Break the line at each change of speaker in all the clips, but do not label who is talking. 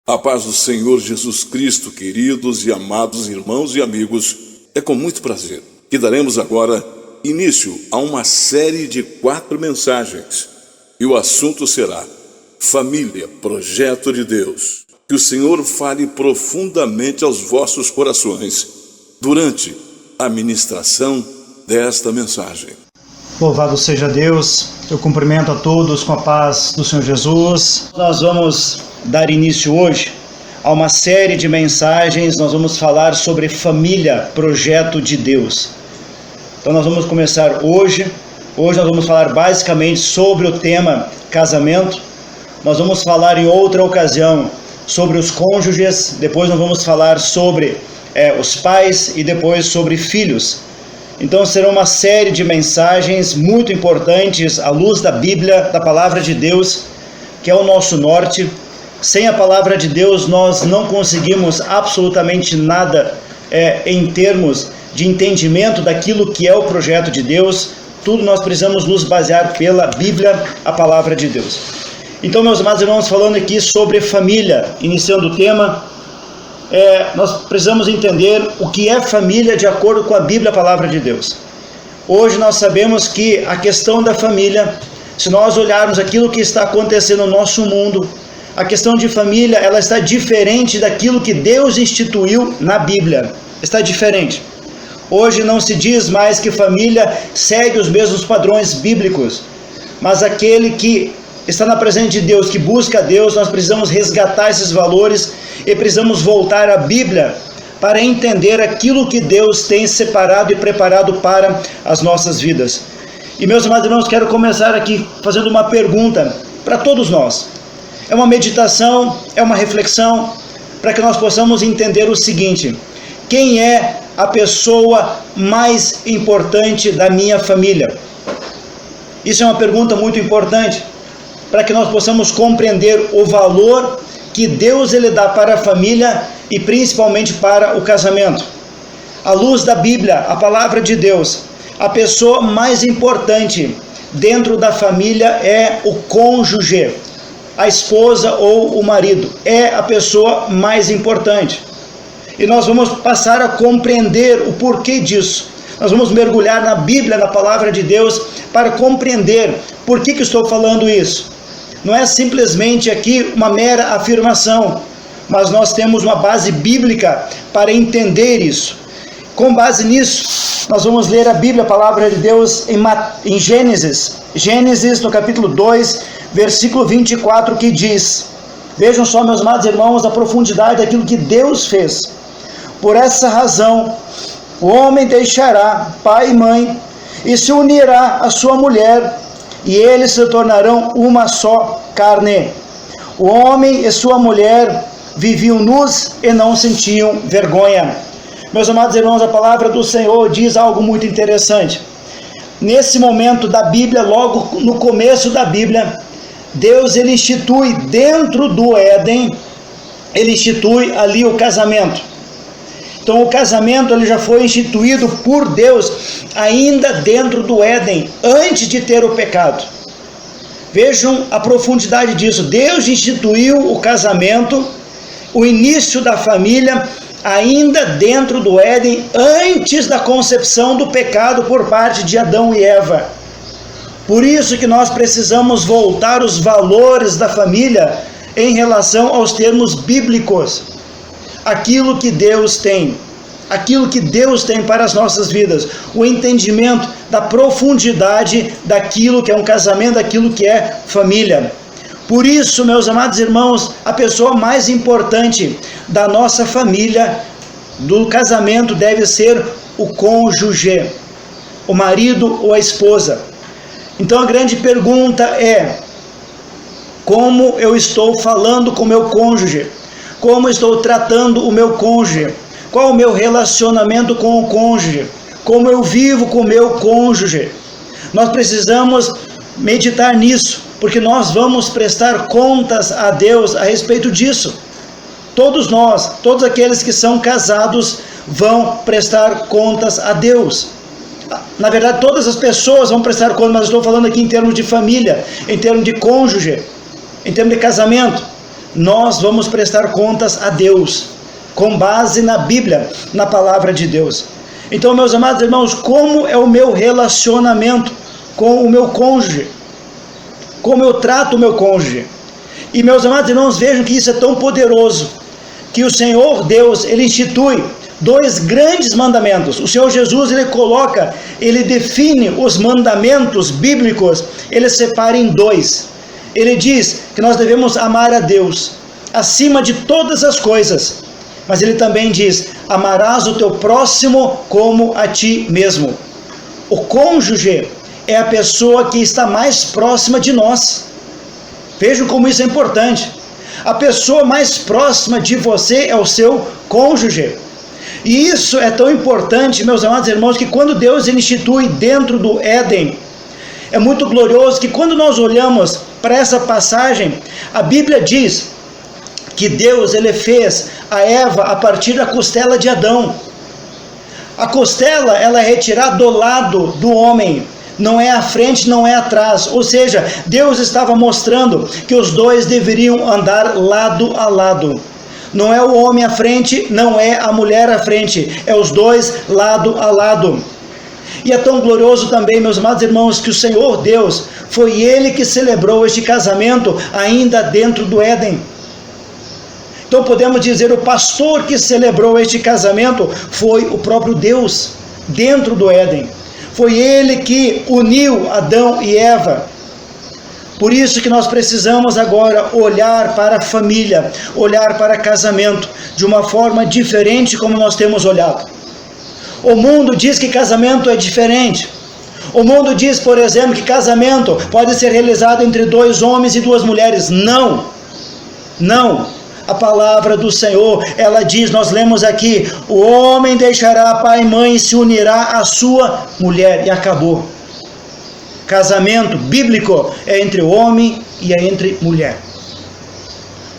A paz do Senhor Jesus Cristo, queridos e amados irmãos e amigos, é com muito prazer que daremos agora início a uma série de 4 mensagens. E o assunto será Família, Projeto de Deus. Que o Senhor fale profundamente aos vossos corações durante a ministração desta mensagem.
Louvado seja Deus, eu cumprimento a todos com a paz do Senhor Jesus. Nós vamos dar início hoje a uma série de mensagens, nós vamos falar sobre família, projeto de Deus. Então nós vamos começar hoje nós vamos falar basicamente sobre o tema casamento, nós vamos falar em outra ocasião sobre os cônjuges, depois nós vamos falar sobre os pais e depois sobre filhos. Então será uma série de mensagens muito importantes à luz da Bíblia, da Palavra de Deus, que é o nosso norte. Sem a Palavra de Deus nós não conseguimos absolutamente nada em termos de entendimento daquilo que é o projeto de Deus. Tudo nós precisamos nos basear pela Bíblia, a Palavra de Deus. Então, meus amados irmãos, falando aqui sobre família, iniciando o tema, nós precisamos entender o que é família de acordo com a Bíblia, a Palavra de Deus. Hoje nós sabemos que a questão da família, se nós olharmos aquilo que está acontecendo no nosso mundo, a questão de família, ela está diferente daquilo que Deus instituiu na Bíblia. Está diferente. Hoje não se diz mais que família segue os mesmos padrões bíblicos, mas aquele que está na presença de Deus, que busca a Deus, nós precisamos resgatar esses valores e precisamos voltar à Bíblia para entender aquilo que Deus tem separado e preparado para as nossas vidas. E meus amados irmãos, quero começar aqui fazendo uma pergunta para todos nós. É uma meditação, é uma reflexão, para que nós possamos entender o seguinte: quem é a pessoa mais importante da minha família? Isso é uma pergunta muito importante, para que nós possamos compreender o valor que Deus ele dá para a família e principalmente para o casamento. À luz da Bíblia, a Palavra de Deus, a pessoa mais importante dentro da família é o cônjuge, a esposa ou o marido, é a pessoa mais importante. E nós vamos passar a compreender o porquê disso. Nós vamos mergulhar na Bíblia, na Palavra de Deus, para compreender por que estou falando isso. Não é simplesmente aqui uma mera afirmação, mas nós temos uma base bíblica para entender isso. Com base nisso, nós vamos ler a Bíblia, a Palavra de Deus, em Gênesis, no capítulo 2, versículo 24, que diz: vejam só, meus amados irmãos, a profundidade daquilo que Deus fez. Por essa razão, o homem deixará pai e mãe e se unirá à sua mulher, e eles se tornarão uma só carne. O homem e sua mulher viviam nus e não sentiam vergonha. Meus amados irmãos, a palavra do Senhor diz algo muito interessante. Nesse momento da Bíblia, logo no começo da Bíblia, Deus ele institui dentro do Éden, ele institui ali o casamento. Então o casamento ele já foi instituído por Deus ainda dentro do Éden, antes de ter o pecado. Vejam a profundidade disso. Deus instituiu o casamento, o início da família, ainda dentro do Éden, antes da concepção do pecado por parte de Adão e Eva. Por isso que nós precisamos voltar os valores da família em relação aos termos bíblicos. Aquilo que Deus tem para as nossas vidas, o entendimento da profundidade daquilo que é um casamento, daquilo que é família. Por isso, meus amados irmãos, a pessoa mais importante da nossa família, do casamento, deve ser o cônjuge, o marido ou a esposa. Então a grande pergunta é: como eu estou falando com o meu cônjuge? Como estou tratando o meu cônjuge? Qual o meu relacionamento com o cônjuge? Como eu vivo com o meu cônjuge? Nós precisamos meditar nisso, porque nós vamos prestar contas a Deus a respeito disso. Todos nós, todos aqueles que são casados, vão prestar contas a Deus. Na verdade, todas as pessoas vão prestar contas, mas eu estou falando aqui em termos de família, em termos de cônjuge, em termos de casamento. nós vamos prestar contas a Deus, com base na Bíblia, na palavra de Deus. Então, meus amados irmãos, como é o meu relacionamento com o meu cônjuge? Como eu trato o meu cônjuge? E, meus amados irmãos, vejam que isso é tão poderoso, que o Senhor Deus, Ele institui 2 grandes mandamentos. O Senhor Jesus, Ele define os mandamentos bíblicos, Ele separa em 2. Ele diz que nós devemos amar a Deus acima de todas as coisas, mas Ele também diz: amarás o teu próximo como a ti mesmo. O cônjuge é a pessoa que está mais próxima de nós. Vejam como isso é importante. A pessoa mais próxima de você é o seu cônjuge. E isso é tão importante, meus amados irmãos, que quando Deus institui dentro do Éden, é muito glorioso que quando nós olhamos para essa passagem, a Bíblia diz que Deus, Ele fez a Eva a partir da costela de Adão. A costela, ela é retirada do lado do homem, não é à frente, não é atrás. Ou seja, Deus estava mostrando que os dois deveriam andar lado a lado. Não é o homem à frente, não é a mulher à frente, é os dois lado a lado. E é tão glorioso também, meus amados irmãos, que o Senhor Deus, foi Ele que celebrou este casamento ainda dentro do Éden. Então podemos dizer, o pastor que celebrou este casamento foi o próprio Deus, dentro do Éden. Foi Ele que uniu Adão e Eva. Por isso que nós precisamos agora olhar para a família, olhar para casamento, de uma forma diferente como nós temos olhado. O mundo diz que casamento é diferente. O mundo diz, por exemplo, que casamento pode ser realizado entre 2 homens e 2 mulheres. Não, não. A palavra do Senhor, ela diz, nós lemos aqui, o homem deixará pai e mãe e se unirá à sua mulher, e acabou. Casamento bíblico é entre homem e é entre mulher.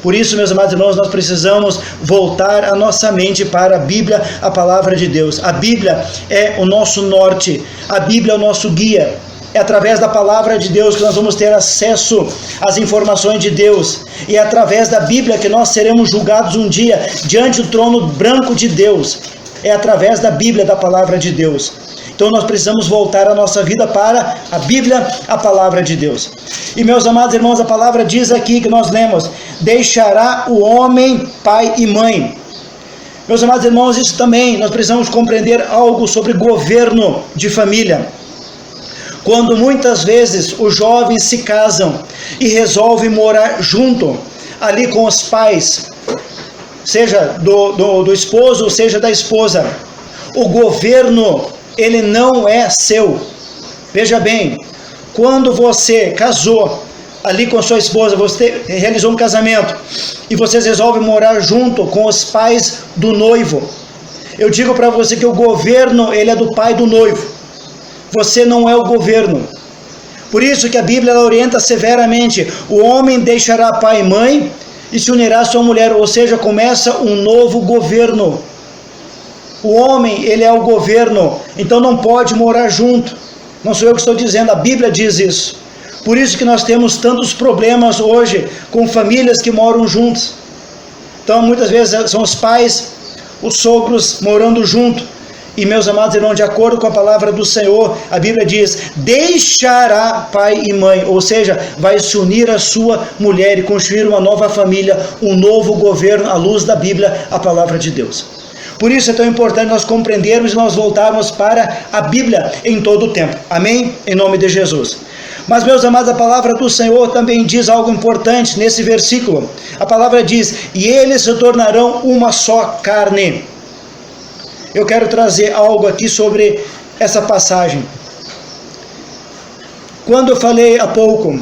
Por isso, meus amados irmãos, nós precisamos voltar a nossa mente para a Bíblia, a palavra de Deus. A Bíblia é o nosso norte, a Bíblia é o nosso guia. É através da palavra de Deus que nós vamos ter acesso às informações de Deus. E é através da Bíblia que nós seremos julgados um dia diante do trono branco de Deus. É através da Bíblia, da palavra de Deus. Então nós precisamos voltar a nossa vida para a Bíblia, a palavra de Deus. E meus amados irmãos, a palavra diz aqui que nós lemos, deixará o homem pai e mãe. Meus amados irmãos, isso também, nós precisamos compreender algo sobre governo de família. Quando muitas vezes os jovens se casam e resolvem morar junto, ali com os pais, seja do esposo, seja da esposa, o governo, ele não é seu. Veja bem, quando você casou ali com a sua esposa, você realizou um casamento e vocês resolvem morar junto com os pais do noivo, eu digo para você que o governo, ele é do pai do noivo. Você não é o governo. Por isso que a Bíblia ela orienta severamente, o homem deixará pai e mãe e se unirá à sua mulher, ou seja, começa um novo governo. O homem, ele é o governo, então não pode morar junto. Não sou eu que estou dizendo, a Bíblia diz isso. Por isso que nós temos tantos problemas hoje com famílias que moram juntos. Então muitas vezes são os pais, os sogros morando junto. E meus amados irmãos, de acordo com a palavra do Senhor, a Bíblia diz, deixará pai e mãe, ou seja, vai se unir à sua mulher e construir uma nova família, um novo governo à luz da Bíblia, a palavra de Deus. Por isso é tão importante nós compreendermos e nós voltarmos para a Bíblia em todo o tempo. Amém? Em nome de Jesus. Mas, meus amados, a palavra do Senhor também diz algo importante nesse versículo. A palavra diz, e eles se tornarão uma só carne. Eu quero trazer algo aqui sobre essa passagem. Quando eu falei há pouco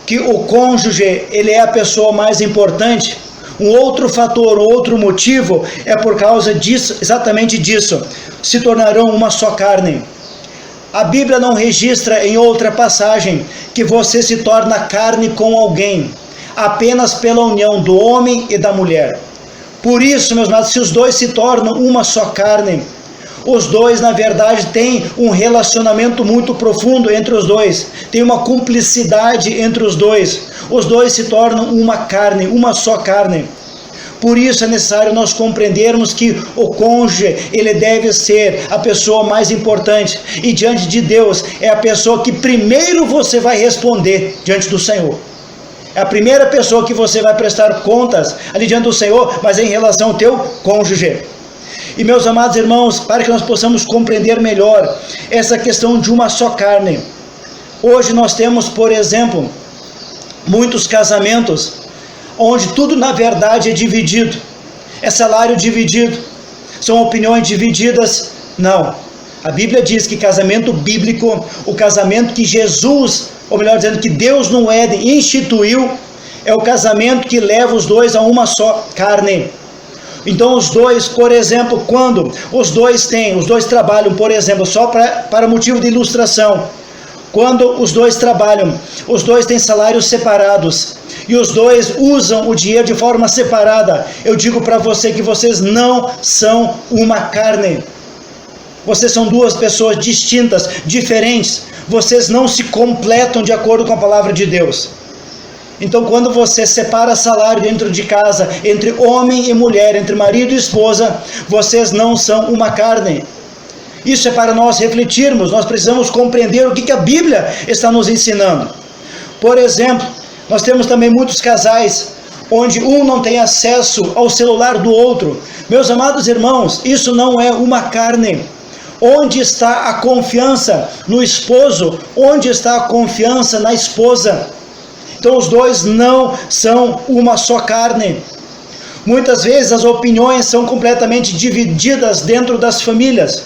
que o cônjuge, ele é a pessoa mais importante, um outro fator, outro motivo é por causa disso, exatamente disso, se tornarão uma só carne. A Bíblia não registra em outra passagem que você se torna carne com alguém, apenas pela união do homem e da mulher. Por isso, meus amados, se os dois se tornam uma só carne, Os dois, na verdade, têm um relacionamento muito profundo entre os dois. Tem uma cumplicidade entre os dois. Os dois se tornam uma carne, uma só carne. Por isso é necessário nós compreendermos que o cônjuge, ele deve ser a pessoa mais importante. E diante de Deus, é a pessoa que primeiro você vai responder diante do Senhor. É a primeira pessoa que você vai prestar contas ali diante do Senhor, mas é em relação ao teu cônjuge. E meus amados irmãos, para que nós possamos compreender melhor essa questão de uma só carne. Hoje nós temos, por exemplo, muitos casamentos onde tudo na verdade é dividido, é salário dividido, são opiniões divididas. Não, a Bíblia diz que casamento bíblico, o casamento que Jesus, ou melhor dizendo, que Deus no Éden instituiu, é o casamento que leva os dois a uma só carne. Então os dois, por exemplo, quando os dois trabalham, por exemplo, só para motivo de ilustração, quando os dois trabalham, os dois têm salários separados e os dois usam o dinheiro de forma separada, eu digo para você que vocês não são uma carne. Vocês são duas pessoas distintas, diferentes. Vocês não se completam de acordo com a palavra de Deus. Então, quando você separa salário dentro de casa, entre homem e mulher, entre marido e esposa, vocês não são uma carne. Isso é para nós refletirmos, nós precisamos compreender o que a Bíblia está nos ensinando. Por exemplo, nós temos também muitos casais onde um não tem acesso ao celular do outro. Meus amados irmãos, isso não é uma carne. Onde está a confiança no esposo? Onde está a confiança na esposa? Então os dois não são uma só carne. Muitas vezes as opiniões são completamente divididas dentro das famílias.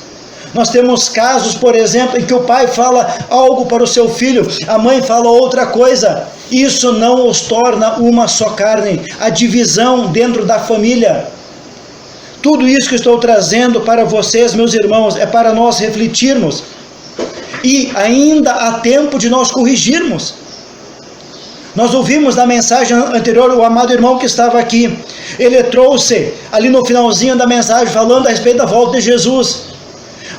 Nós temos casos, por exemplo, em que o pai fala algo para o seu filho, a mãe fala outra coisa. Isso não os torna uma só carne. A divisão dentro da família. Tudo isso que estou trazendo para vocês, meus irmãos, é para nós refletirmos. E ainda há tempo de nós corrigirmos. Nós ouvimos na mensagem anterior o amado irmão que estava aqui. Ele trouxe ali no finalzinho da mensagem falando a respeito da volta de Jesus.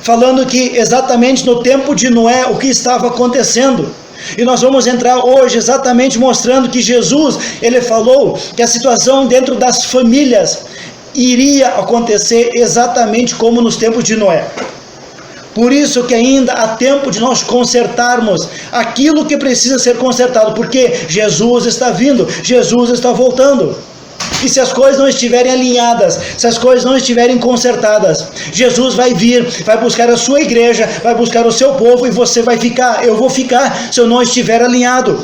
Falando que exatamente no tempo de Noé o que estava acontecendo. E nós vamos entrar hoje exatamente mostrando que Jesus, ele falou que a situação dentro das famílias iria acontecer exatamente como nos tempos de Noé. Por isso que ainda há tempo de nós consertarmos aquilo que precisa ser consertado, porque Jesus está vindo, Jesus está voltando. E se as coisas não estiverem alinhadas, se as coisas não estiverem consertadas, Jesus vai vir, vai buscar a sua igreja, vai buscar o seu povo e você vai ficar, eu vou ficar se eu não estiver alinhado.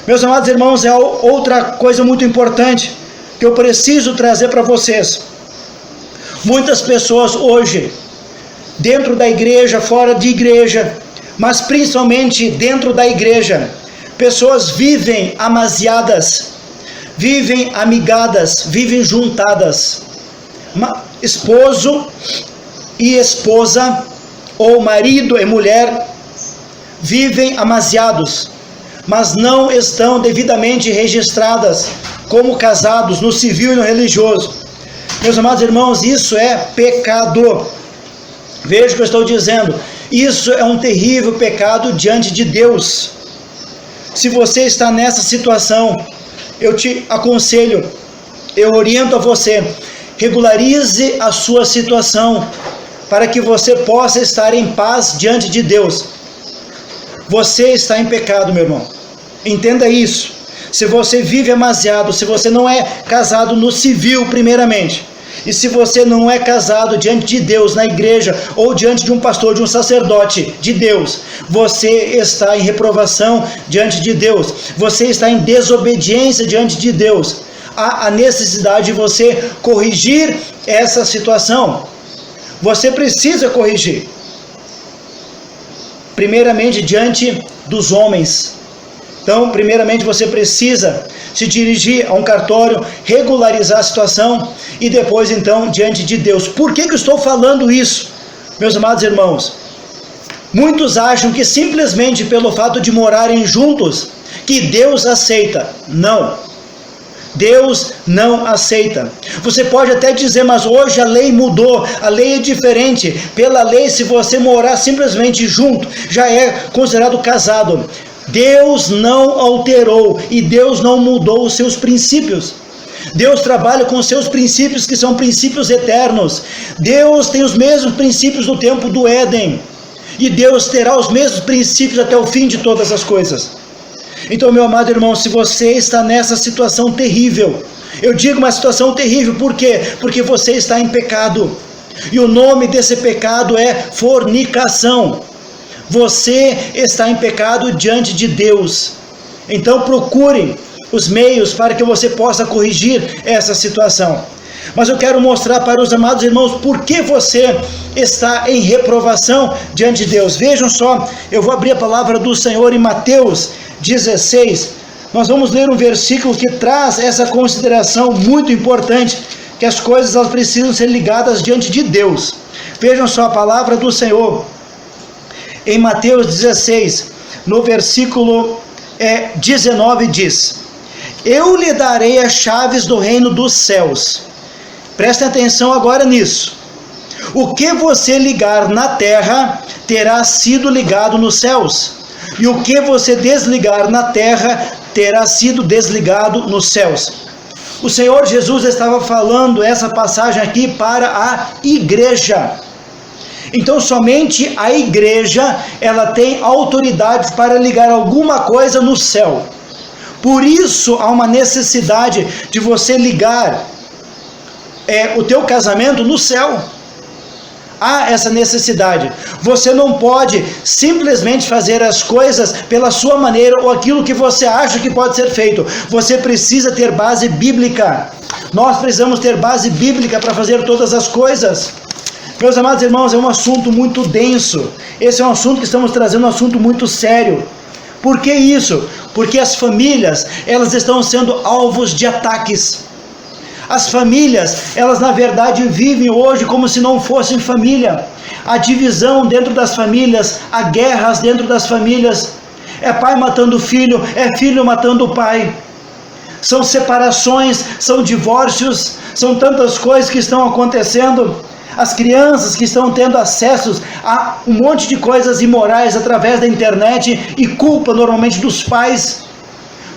Meus amados irmãos, é outra coisa muito importante que eu preciso trazer para vocês. Muitas pessoas hoje, dentro da igreja, fora de igreja, mas principalmente dentro da igreja, pessoas vivem amaziadas, vivem amigadas, vivem juntadas. Esposo e esposa, ou marido e mulher, vivem amaziados, mas não estão devidamente registradas como casados no civil e no religioso. Meus amados irmãos, isso é pecado. Veja o que eu estou dizendo. Isso é um terrível pecado diante de Deus. Se você está nessa situação, eu te aconselho, eu oriento a você, regularize a sua situação, para que você possa estar em paz diante de Deus. Você está em pecado, meu irmão. Entenda isso. Se você vive amaziado, se você não é casado no civil primeiramente, e se você não é casado diante de Deus, na igreja, ou diante de um pastor, de um sacerdote de Deus, você está em reprovação diante de Deus, você está em desobediência diante de Deus. Há a necessidade de você corrigir essa situação. Você precisa corrigir. Primeiramente diante dos homens. Então, primeiramente você precisa se dirigir a um cartório, regularizar a situação e depois então diante de Deus. Por que eu estou falando isso, meus amados irmãos? Muitos acham que simplesmente pelo fato de morarem juntos, que Deus aceita. Não. Deus não aceita. Você pode até dizer, mas hoje a lei mudou, a lei é diferente. Pela lei, se você morar simplesmente junto, já é considerado casado. Deus não alterou e Deus não mudou os seus princípios. Deus trabalha com os seus princípios, que são princípios eternos. Deus tem os mesmos princípios do tempo do Éden. E Deus terá os mesmos princípios até o fim de todas as coisas. Então, meu amado irmão, se você está nessa situação terrível, eu digo uma situação terrível, por quê? Porque você está em pecado. E o nome desse pecado é fornicação. Você está em pecado diante de Deus. Então procure os meios para que você possa corrigir essa situação. Mas eu quero mostrar para os amados irmãos por que você está em reprovação diante de Deus. Vejam só, eu vou abrir a palavra do Senhor em Mateus 16. Nós vamos ler um versículo que traz essa consideração muito importante, que as coisas elas precisam ser ligadas diante de Deus. Vejam só a palavra do Senhor em Mateus 16, no versículo 19 diz: eu lhe darei as chaves do reino dos céus. Prestem atenção agora nisso. O que você ligar na terra terá sido ligado nos céus, e o que você desligar na terra terá sido desligado nos céus. O Senhor Jesus estava falando essa passagem aqui para a igreja. Então somente a igreja ela tem autoridade para ligar alguma coisa no céu. Por isso há uma necessidade de você ligar o teu casamento no céu. Há essa necessidade. Você não pode simplesmente fazer as coisas pela sua maneira ou aquilo que você acha que pode ser feito. Você precisa ter base bíblica. Nós precisamos ter base bíblica para fazer todas as coisas. Meus amados irmãos, é um assunto muito denso. Esse é um assunto que estamos trazendo, um assunto muito sério. Por que isso? Porque as famílias, elas estão sendo alvos de ataques. As famílias, elas na verdade vivem hoje como se não fossem família. Há divisão dentro das famílias, há guerras dentro das famílias. É pai matando filho, é filho matando o pai. São separações, são divórcios, são tantas coisas que estão acontecendo. As crianças que estão tendo acesso a um monte de coisas imorais através da internet e culpa normalmente dos pais.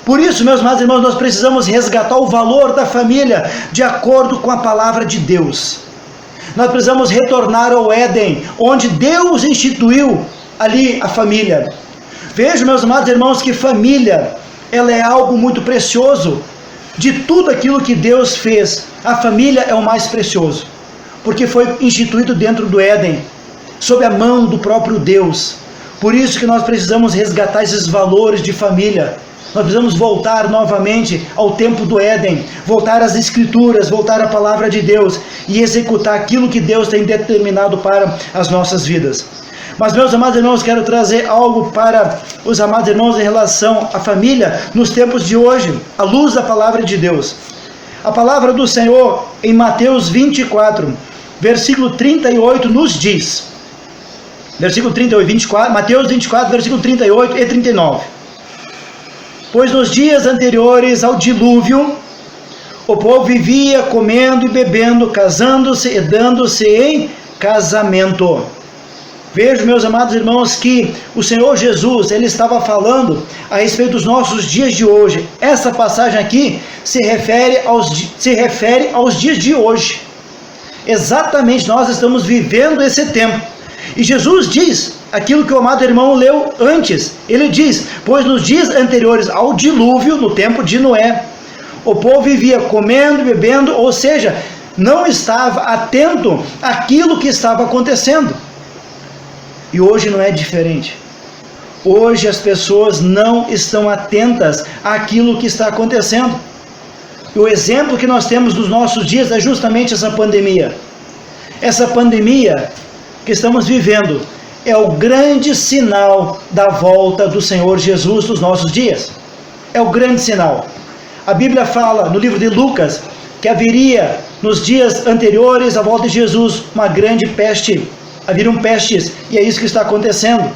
Por isso, meus amados irmãos, nós precisamos resgatar o valor da família de acordo com a palavra de Deus. Nós precisamos retornar ao Éden, onde Deus instituiu ali a família. Vejam, meus amados irmãos, que família, ela é algo muito precioso. De tudo aquilo que Deus fez, a família é o mais precioso, porque foi instituído dentro do Éden, sob a mão do próprio Deus. Por isso que nós precisamos resgatar esses valores de família. Nós precisamos voltar novamente ao tempo do Éden, voltar às Escrituras, voltar à palavra de Deus e executar aquilo que Deus tem determinado para as nossas vidas. Mas, meus amados irmãos, quero trazer algo para os amados irmãos em relação à família nos tempos de hoje, à luz da palavra de Deus. A palavra do Senhor em Mateus 24, versículo 38 nos diz, versículo 38, 24, Mateus 24, versículo 38 e 39. Pois nos dias anteriores ao dilúvio, o povo vivia comendo e bebendo, casando-se e dando-se em casamento. Vejo, meus amados irmãos, que o Senhor Jesus, ele estava falando a respeito dos nossos dias de hoje. Essa passagem aqui se refere aos dias de hoje. Exatamente, nós estamos vivendo esse tempo. E Jesus diz aquilo que o amado irmão leu antes. Ele diz, pois nos dias anteriores ao dilúvio, no tempo de Noé, o povo vivia comendo e bebendo, ou seja, não estava atento àquilo que estava acontecendo. E hoje não é diferente. Hoje as pessoas não estão atentas àquilo que está acontecendo. E o exemplo que nós temos nos nossos dias é justamente essa pandemia. Essa pandemia que estamos vivendo é o grande sinal da volta do Senhor Jesus nos nossos dias. É o grande sinal. A Bíblia fala no livro de Lucas que haveria nos dias anteriores à volta de Jesus uma grande peste. Haveriam pestes, e é isso que está acontecendo.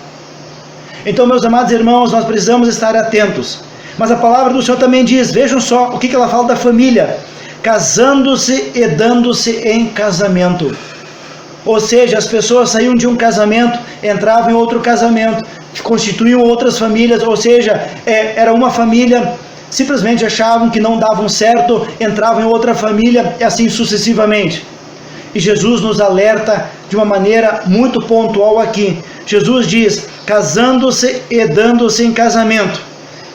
Então, meus amados irmãos, nós precisamos estar atentos. Mas a palavra do Senhor também diz, vejam só o que ela fala da família: casando-se e dando-se em casamento. Ou seja, as pessoas saíam de um casamento, entravam em outro casamento, constituíam outras famílias, ou seja, era uma família, simplesmente achavam que não davam certo, entravam em outra família e assim sucessivamente. E Jesus nos alerta de uma maneira muito pontual aqui. Jesus diz, casando-se e dando-se em casamento.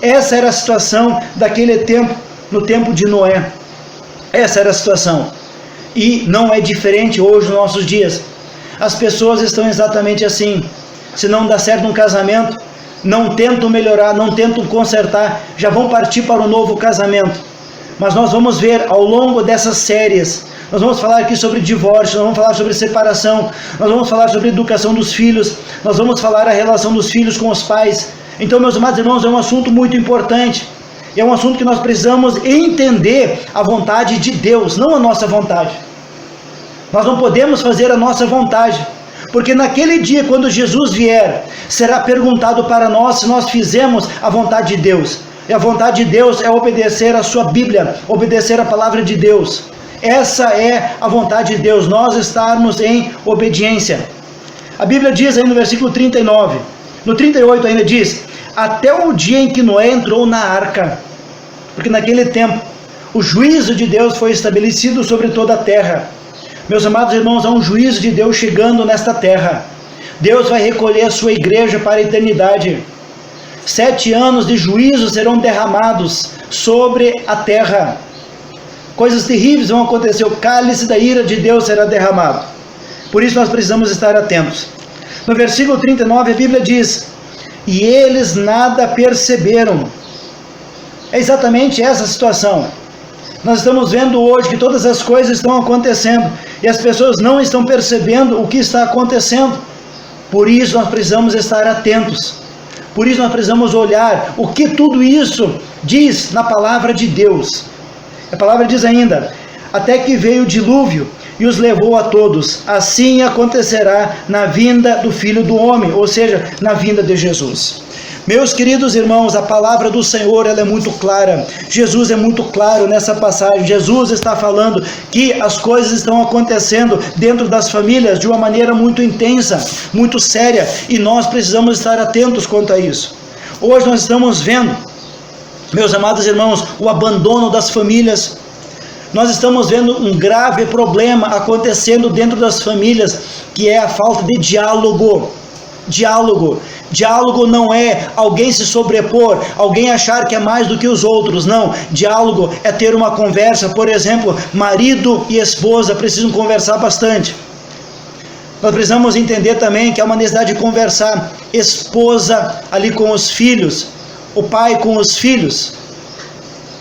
Essa era a situação daquele tempo, no tempo de Noé. Essa era a situação. E não é diferente hoje nos nossos dias. As pessoas estão exatamente assim. Se não dá certo um casamento, não tentam melhorar, não tentam consertar, já vão partir para um novo casamento. Mas nós vamos ver ao longo dessas séries, nós vamos falar aqui sobre divórcio, nós vamos falar sobre separação, nós vamos falar sobre educação dos filhos, nós vamos falar a relação dos filhos com os pais. Então, meus amados irmãos, é um assunto muito importante. É um assunto que nós precisamos entender a vontade de Deus, não a nossa vontade. Nós não podemos fazer a nossa vontade, porque naquele dia, quando Jesus vier, será perguntado para nós se nós fizemos a vontade de Deus. E a vontade de Deus é obedecer a sua Bíblia, obedecer a palavra de Deus. Essa é a vontade de Deus, nós estarmos em obediência. A Bíblia diz aí no versículo 39, no 38 ainda diz, até o dia em que Noé entrou na arca, porque naquele tempo o juízo de Deus foi estabelecido sobre toda a terra. Meus amados irmãos, há um juízo de Deus chegando nesta terra. Deus vai recolher a sua igreja para a eternidade. 7 anos de juízo serão derramados sobre a terra. Coisas terríveis vão acontecer, o cálice da ira de Deus será derramado. Por isso nós precisamos estar atentos. No versículo 39 a Bíblia diz, e eles nada perceberam. É exatamente essa situação. Nós estamos vendo hoje que todas as coisas estão acontecendo e as pessoas não estão percebendo o que está acontecendo. Por isso nós precisamos estar atentos. Por isso nós precisamos olhar o que tudo isso diz na palavra de Deus. A palavra diz ainda, até que veio o dilúvio e os levou a todos. Assim acontecerá na vinda do Filho do Homem, ou seja, na vinda de Jesus. Meus queridos irmãos, a palavra do Senhor ela é muito clara. Jesus é muito claro nessa passagem. Jesus está falando que as coisas estão acontecendo dentro das famílias de uma maneira muito intensa, muito séria, e nós precisamos estar atentos quanto a isso. Hoje nós estamos vendo, meus amados irmãos, o abandono das famílias. Nós estamos vendo um grave problema acontecendo dentro das famílias, que é a falta de diálogo. Diálogo não é alguém se sobrepor, alguém achar que é mais do que os outros, não. Diálogo é ter uma conversa, por exemplo, marido e esposa precisam conversar bastante. Nós precisamos entender também que há uma necessidade de conversar, esposa ali com os filhos, o pai com os filhos.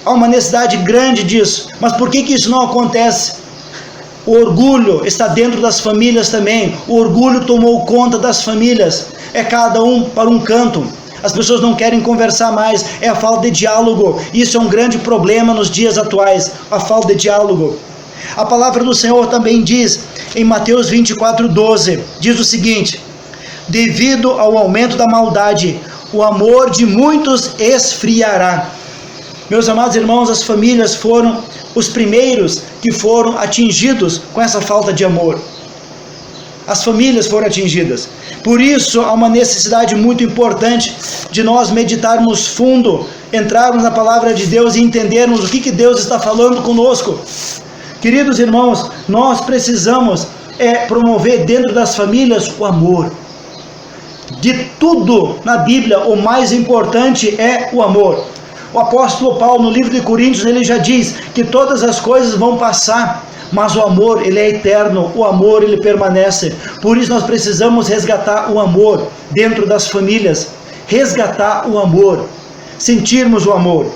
Há uma necessidade grande disso, mas por que isso não acontece? O orgulho está dentro das famílias também, o orgulho tomou conta das famílias, é cada um para um canto, as pessoas não querem conversar mais, é a falta de diálogo, isso é um grande problema nos dias atuais, a falta de diálogo. A palavra do Senhor também diz, em Mateus 24:12, diz o seguinte, devido ao aumento da maldade, o amor de muitos esfriará. Meus amados irmãos, as famílias foram os primeiros que foram atingidos com essa falta de amor. As famílias foram atingidas. Por isso, há uma necessidade muito importante de nós meditarmos fundo, entrarmos na palavra de Deus e entendermos o que Deus está falando conosco. Queridos irmãos, nós precisamos promover dentro das famílias o amor. De tudo na Bíblia, o mais importante é o amor. O apóstolo Paulo, no livro de Coríntios, ele já diz que todas as coisas vão passar, mas o amor, ele é eterno, o amor, ele permanece. Por isso nós precisamos resgatar o amor dentro das famílias, resgatar o amor, sentirmos o amor.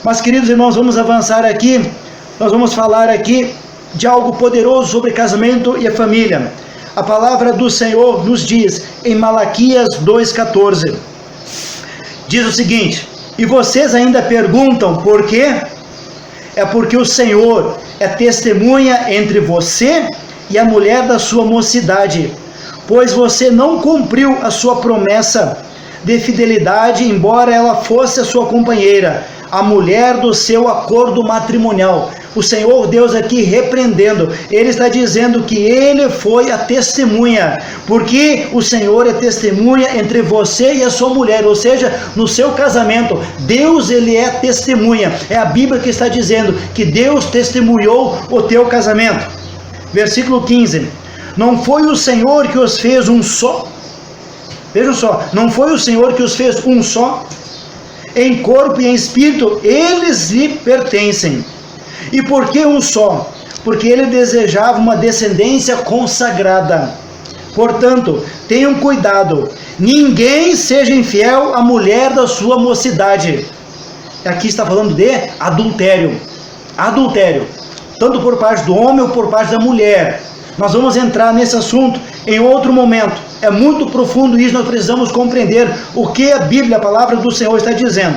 Mas, queridos irmãos, vamos avançar aqui, nós vamos falar aqui de algo poderoso sobre casamento e a família. A palavra do Senhor nos diz, em Malaquias 2,14, diz o seguinte, e vocês ainda perguntam por quê? É porque o Senhor é testemunha entre você e a mulher da sua mocidade, pois você não cumpriu a sua promessa, de fidelidade, embora ela fosse a sua companheira, a mulher do seu acordo matrimonial. O Senhor Deus aqui repreendendo, ele está dizendo que ele foi a testemunha, porque o Senhor é testemunha entre você e a sua mulher, ou seja, no seu casamento, Deus ele é testemunha. É a Bíblia que está dizendo que Deus testemunhou o teu casamento. Versículo 15, não foi o Senhor que os fez um só, vejam só, não foi o Senhor que os fez um só, em corpo e em espírito, eles lhe pertencem. E por que um só? Porque ele desejava uma descendência consagrada. Portanto, tenham cuidado, ninguém seja infiel à mulher da sua mocidade. Aqui está falando de adultério. Adultério, tanto por parte do homem ou por parte da mulher. Nós vamos entrar nesse assunto em outro momento. É muito profundo isso, nós precisamos compreender o que a Bíblia, a palavra do Senhor está dizendo.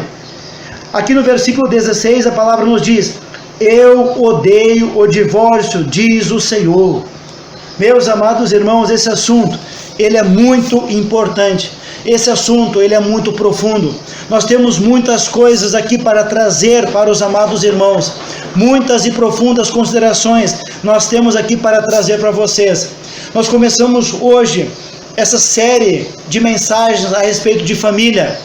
Aqui no versículo 16, a palavra nos diz: eu odeio o divórcio, diz o Senhor. Meus amados irmãos, esse assunto, ele é muito importante. Esse assunto, ele é muito profundo. Nós temos muitas coisas aqui para trazer para os amados irmãos. Muitas e profundas considerações nós temos aqui para trazer para vocês. Nós começamos hoje essa série de mensagens a respeito de família.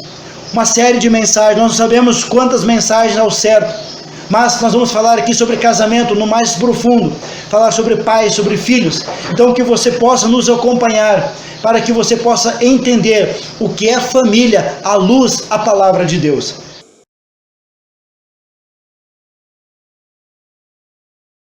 Uma série de mensagens, nós não sabemos quantas mensagens ao certo, mas nós vamos falar aqui sobre casamento no mais profundo, falar sobre pais, sobre filhos. Então que você possa nos acompanhar, para que você possa entender o que é família à luz da palavra de Deus.